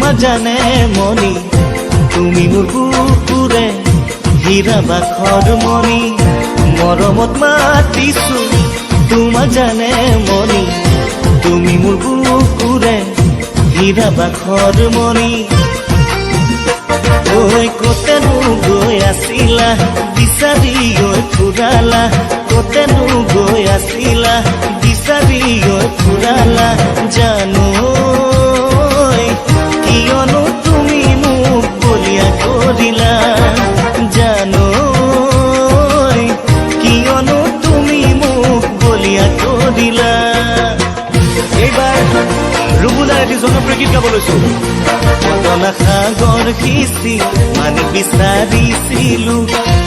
তোমাৰ জানে মনি তুমি মোৰ কুকুৰে হীৰা বাখৰ মনি মৰমত মাতিছো তোমাৰ জানে মনি তুমি মোৰ কুকুৰে হীৰা বাখৰ মনি ঐ কতেনো গৈ আছিলা বিচাৰি ঐ ফুৰালা কতেনো গৈ আছিলা বিচাৰি ঐ ফুৰালা জানো কিয়নো তুমি মোক বলিয়া কৰিলা জানো কিয়নো তুমি মোক বলিয়া কৰিলা। এইবাৰ ৰুবুলাৰ এটি জনপ্ৰিয় গীত গাব লৈছো। কতনা সাগৰ সিঁচি মানি বিচাৰিছিলো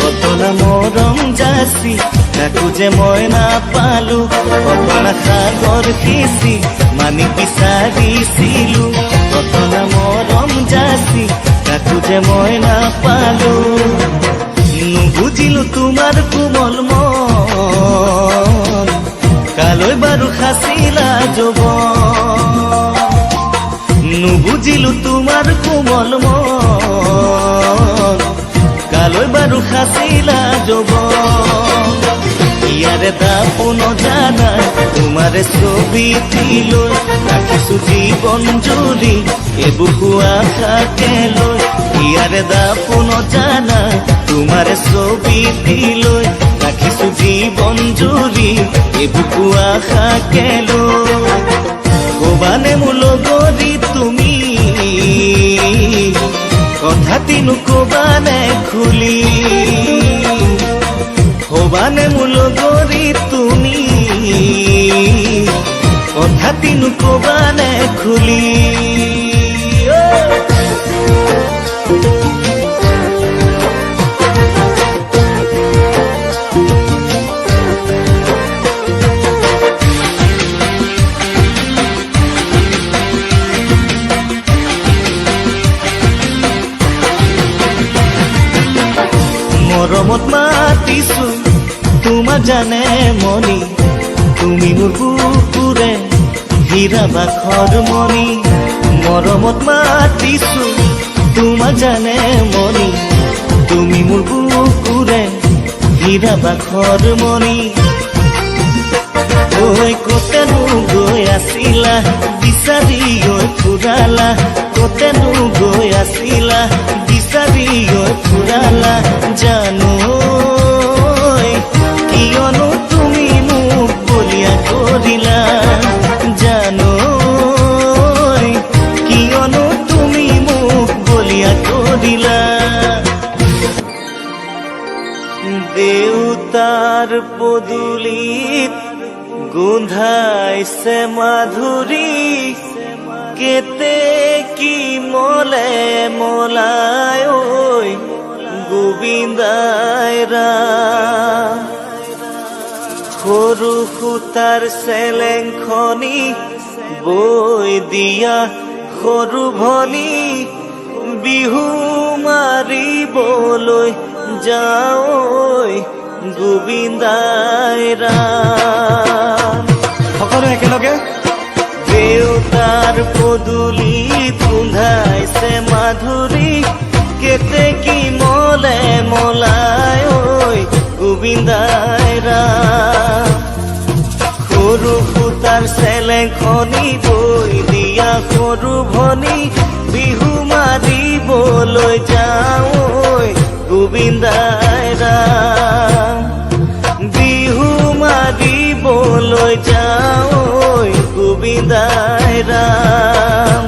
কতনা মৰম যাচি তাকো যে মই নাপালো কতনা সাগৰ সিঁচি মানি বিচাৰিছিলো কতনা মৰম যাচি তাকো যে মই নাপালো নুবুজিলো তোমাৰ কোমল মন কালৈ বাৰু সাঁচিলা যৌৱন নুবুজিলো তোমাৰ কোমল মন কালৈ বাৰু সাঁচিলা যৌৱন ইয়াৰে দাপোন জানা তোমাৰে ছবি লৈ ৰাখিছো জীৱন জুৰি এবুকু আশাকে লৈ ইয়াৰে দাপোন জানা তোমাৰে ছবি লৈ ৰাখিছো জীৱন জুৰি এবুকু আশাকে লৈ কবানে মোৰ লগৰী তুমি কথাটিনো কবানে খুলি হবানে মোৰ লগৰী তুমি কথাটিনো কবানে খুলি মৰমত মাতিছো তোমাৰ জানে মনি তুমি মোৰ কুকুৰে হীৰা বাখৰ মনি মৰমত মাতিছো তোমাৰ জানে মনি তুমি মোৰ কুকুৰে হীৰা বাখৰ মনি ঐ কতেনো গৈ আছিলা বিচাৰি ঐ ফুৰালা কতেনো গৈ আছিলা বিচাৰি ঐ ফুৰালা জানো কিয়নো তুমি মোক বলিয়া কৰিলা জানো কিয়নো তুমি মোক বলিয়া কৰিলা দেউতাৰ পদূলিত গোন্ধাইছে মাধুৰী কেতে কি মলে মলাই ঐ গোবিন্দাই ৰাম সৰু সূতাৰ চেলেংখনি বৈ দিয়া সৰু ভনী বিহু মাৰিবলৈ যাওঁ গোবিন্দাই ৰাম সকলো একেলগে দেউতাৰ পদূলিত গোন্ধাইছে মাধুৰী কেতে কি মলে মলাই ঐ গোবিন্দাই ৰাম সৰু সূতাৰ চেলেংখনি বৈ দিয়া সৰু ভনী বিহু মাৰিবলৈ যাওঁ গোবিন্দাই ৰাম বিহু মাৰিবলৈ যাওঁ গোবিন্দাই ৰাম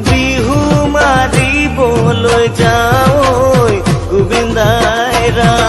বিহু মাৰিবলৈ যাওঁ গোবিন্দাই ৰাম।